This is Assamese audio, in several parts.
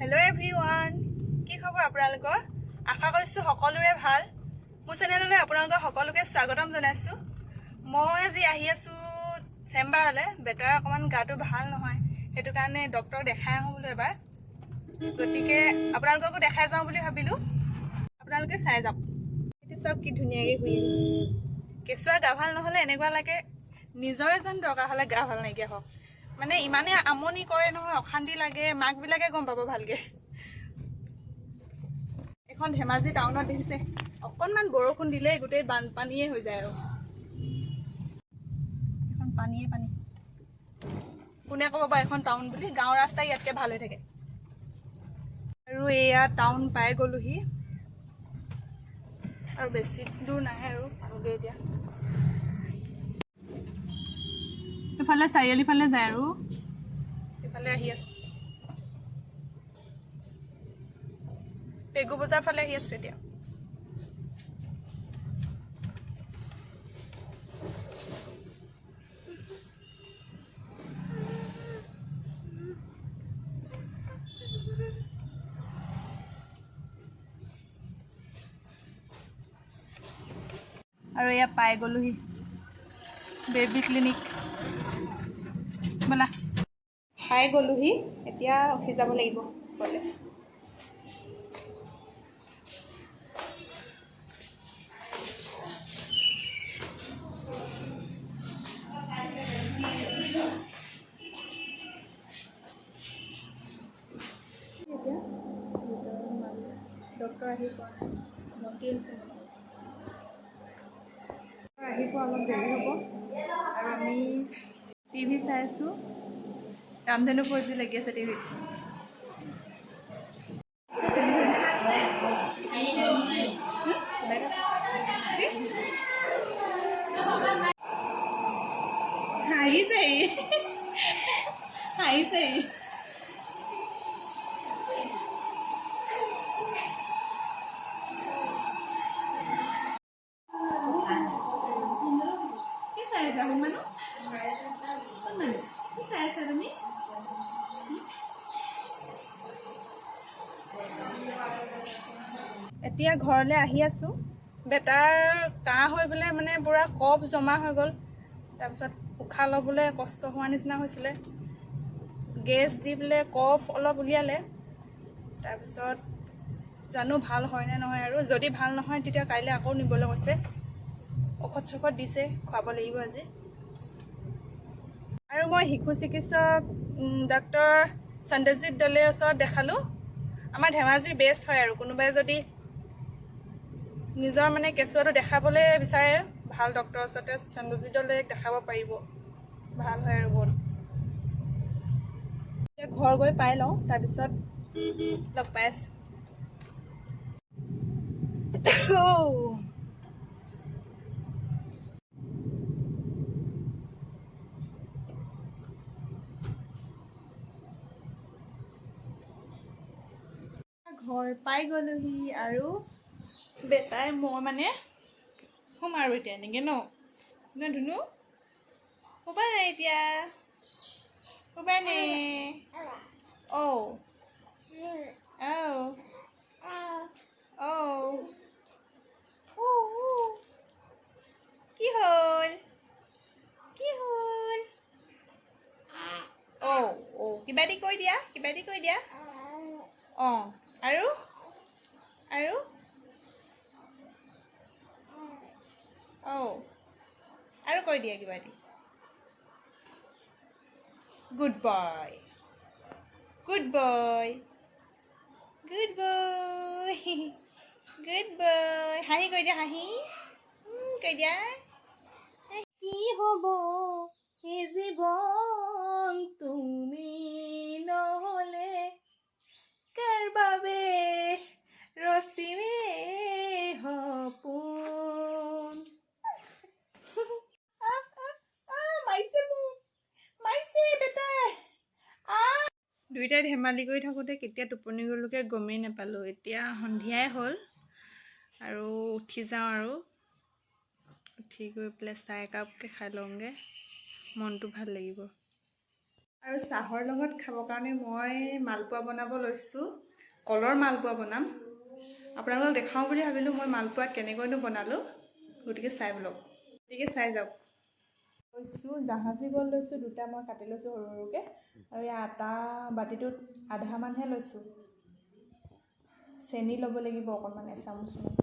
Hello everyone. কি খবৰ আপোনালোকৰ? আশা কৰিছো সকলোৰে ভাল। মোৰ চেনেললৈ আপোনালোকক সকলোকে স্বাগতম জনাইছো। মই আজি আহি আছো চেম্বাৰলৈ। বেটাৰ অকমান গাটো ভাল নহয়। হেতু কাৰণে ডক্টৰ দেখাই আহো বুলি এবাৰ। গতিকে আপোনালোককো দেখাই যাওঁ বুলি ভাবিলো। আপোনালোকে চাই যাওক। এটি সব কি ধুনীয়াকৈ শুই আছে। কেঁচুৱা গা ভাল নহলে এনেকুৱা লাগে নিজৰে যেন দৰকাৰ হলে গা ভাল নাইকিয়া হওক। মানে ইমানে আমনি কৰে নহয়, অশান্তি লাগে, মাক বিলাকে গম পাব ভালকে। এখন ধেমাজি টাউনত দেখিছে অকনমান বৰষুণ দিলেই গোটেই বানপানীয়ে হৈ যায় আৰু এখন পানীয়ে পানী। কোনে ক'ব বা এখন টাউন বুলি? গাঁৱৰ ৰাস্তা ইয়াতকে ভাল হৈ থাকে। আৰু এয়া টাউন পাই গলোহি আৰু বেছি দূৰ নাই আৰু পাওঁগে এতিয়া। এফালে চাৰিআলি ফালে যায় আৰু এফালে আহি আছো। পেগু বজাৰ ফালে আহি আছো এতিয়া। আৰু এয়া পাই গলোহি বেবী ক্লিনিক। বলা পাই গলোহি, এতিয়া উঠি যাব লাগিব গলে। ডক্টৰ আহি পোৱা নাই, ভৰ্তি আছে। আহি পোৱা অলপ দেৰি হ'ব আৰু আমি টিভি চাই আছো। ৰামধেনু ফৌজি লাগি আছে টিভিত। হাঁহিছে এতিয়া ঘৰলৈ আহি আছো। বেটাৰ কাহ হৈ পেলাই মানে পুৰা কফ জমা হৈ গ'ল। তাৰপিছত উশাহ ল'বলৈ কষ্ট হোৱা নিচিনা হৈছিলে। গেছ দি পেলাই কফ অলপ উলিয়ালে। তাৰপিছত জানো ভাল হয় নে নহয়, আৰু যদি ভাল নহয় তেতিয়া কাইলৈ আকৌ নিবলৈ কৈছে। ঔষধ চৌষধ দিছে, খুৱাব লাগিব আজি। আৰু মই শিশু চিকিৎসক ডক্টৰ চন্দ্ৰজিৎ দলেৰ ওচৰত দেখালো। আমাৰ ধেমাজিৰ বেষ্ট হয় আৰু কোনোবাই যদি নিজৰ মানে কেঁচুৱাটো দেখাবলৈ বিচাৰে ভাল ডক্টৰৰ ওচৰতে চন্দ্ৰজিৎ দলে দেখাব পাৰিব। ভাল হয় আৰু বহুত। এতিয়া ঘৰ গৈ পাই লওঁ, তাৰপিছত লগ পাই আছো। ঘৰ পাই গলোহি আৰু বেটাই মই মানে শুম আৰু এতিয়া এনেকে ন ধুনু শুবা নাই এতিয়া? শুবা নে? অ কি হ'ল? কি হ'ল? কিবা দি কৈ দিয়া, কিবা দি কৈ দিয়া। আৰু আৰু আৰু কৈ দিয়া কিবা দি। Good boy, good boy, good boy, good boy. হাঁহি কৈ দিয়া, হাঁহি কৈ দিয়া। কি হ'ব এই জীৱন তুমি নহ'লে, কাৰ বাবে ৰচিমে সপোন। দুইটাই ধেমালি কৰি থাকোঁতে কেতিয়া টোপনি গ'লোকে গমেই নাপালোঁ। এতিয়া সন্ধিয়াই হ'ল আৰু উঠি যাওঁ আৰু উঠি গৈ পেলাই চাহ একাপকে খাই লওঁগৈ, মনটো ভাল লাগিব। আৰু চাহৰ লগত খাবৰ কাৰণে মই মালপোৱা বনাব লৈছোঁ। কলৰ মালপোৱা বনাম। আপোনালোকক দেখাওঁ বুলি ভাবিলোঁ মই মালপোৱা কেনেকৈনো বনালোঁ, গতিকে চাই যাওক। লৈছোঁ জাহাজী কল লৈছোঁ, দুটা মই কাটি লৈছোঁ সৰু সৰুকৈ। আৰু এই আটা বাতিটোত আধামানহে লৈছোঁ। চেনি ল'ব লাগিব অকণমান, এচামুচমান।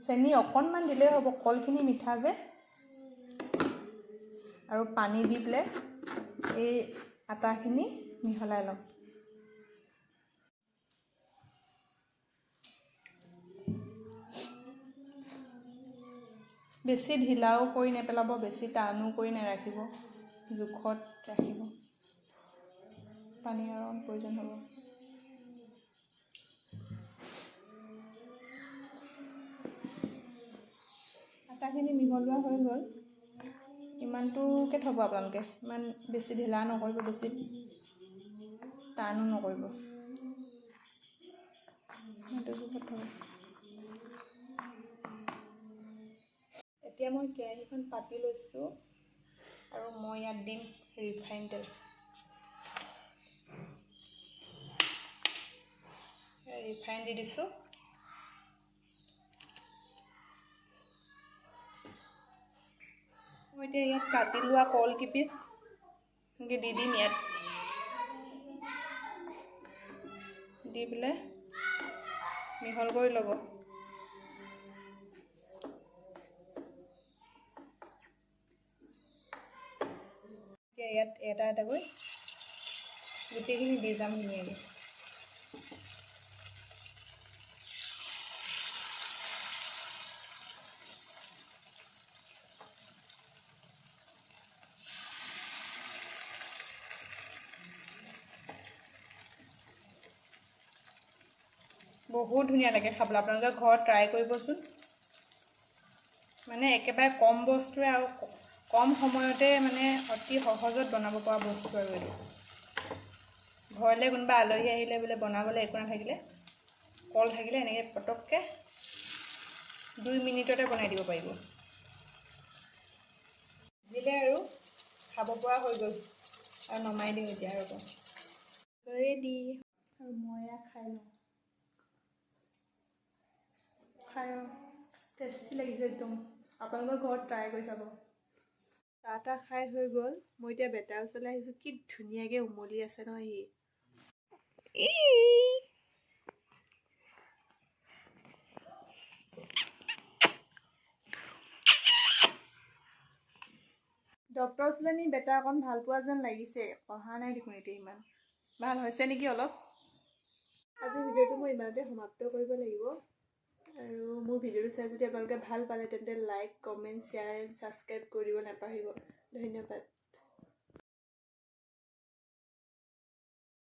চেনি অকণমান দিলেই হ'ব, কলখিনি মিঠা যে। আৰু পানী দি পেলাই এই আটাখিনি মিহলাই ল'ম। বেছি ঢিলাও কৰি নেপেলাব, বেছি টানো কৰি নাৰাখিব, জোখত ৰাখিব। পানীৰ অকণ প্ৰয়োজন হ'ব। আটাখিনি মিহলোৱা হৈ গ'ল। ইমানটোকে থ'ব আপোনালোকে, ইমান বেছি ঢিলা নকৰিব, বেছি টানো নকৰিব, সেইটো জোখত থ'ব। এতিয়া মই কেৰাহীখন পাতি লৈছোঁ আৰু মই ইয়াত দিম ৰিফাইন তেল। ৰিফাইন দি দিছোঁ। মই এতিয়া ইয়াত কাটি লোৱা কল কিপিচ দি দিম ইয়াত, দি পেলাই মিহল কৰি ল'ব। এতিয়া ইয়াত এটা এটাকৈ গোটেইখিনি দি যাম ধুনীয়াকৈ। বহুত ধুনীয়া লাগে খাবলৈ, আপোনালোকে ঘৰত ট্ৰাই কৰিবচোন। মানে একেবাৰে কম বস্তুৰে আৰু কম সময়তে মানে অতি সহজত বনাব পৰা বস্তু আৰু এইটো। ঘৰলৈ কোনোবা আলহী আহিলে বোলে বনাবলৈ একো নাথাকিলে, কল থাকিলে এনেকৈ পটককৈ 2 মিনিটতে বনাই দিব পাৰিব। জিলে আৰু খাব পৰা হৈ গ'ল আৰু নমাই দিওঁ এতিয়া আৰু ৰেডি। আৰু মই এয়া খাই লওঁ। টেষ্টি লাগিছে একদম, আপোনালোকৰ ঘৰত ট্ৰাই কৰি চাব। চাহ খাই হৈ গ'ল, মই এতিয়া বেটাৰ ওচৰলৈ আহিছোঁ। কি ধুনীয়াকৈ উমলি আছে নহয় সি। ডক্টৰ ওচৰলৈ নি বেটাৰ অকণ ভাল পোৱা যেন লাগিছে, অহা নাই দেখোন এতিয়া ইমান। ভাল হৈছে নেকি অলপ। আজি ভিডিঅ'টো মই ইমানতে সমাপ্ত কৰিব লাগিব। আৰু মোৰ ভিডিঅ'টো চাই যদি আপোনালোকে ভাল পালে তেন্তে like, comment, share and subscribe কৰিব নাপাহৰিব। ধন্যবাদ।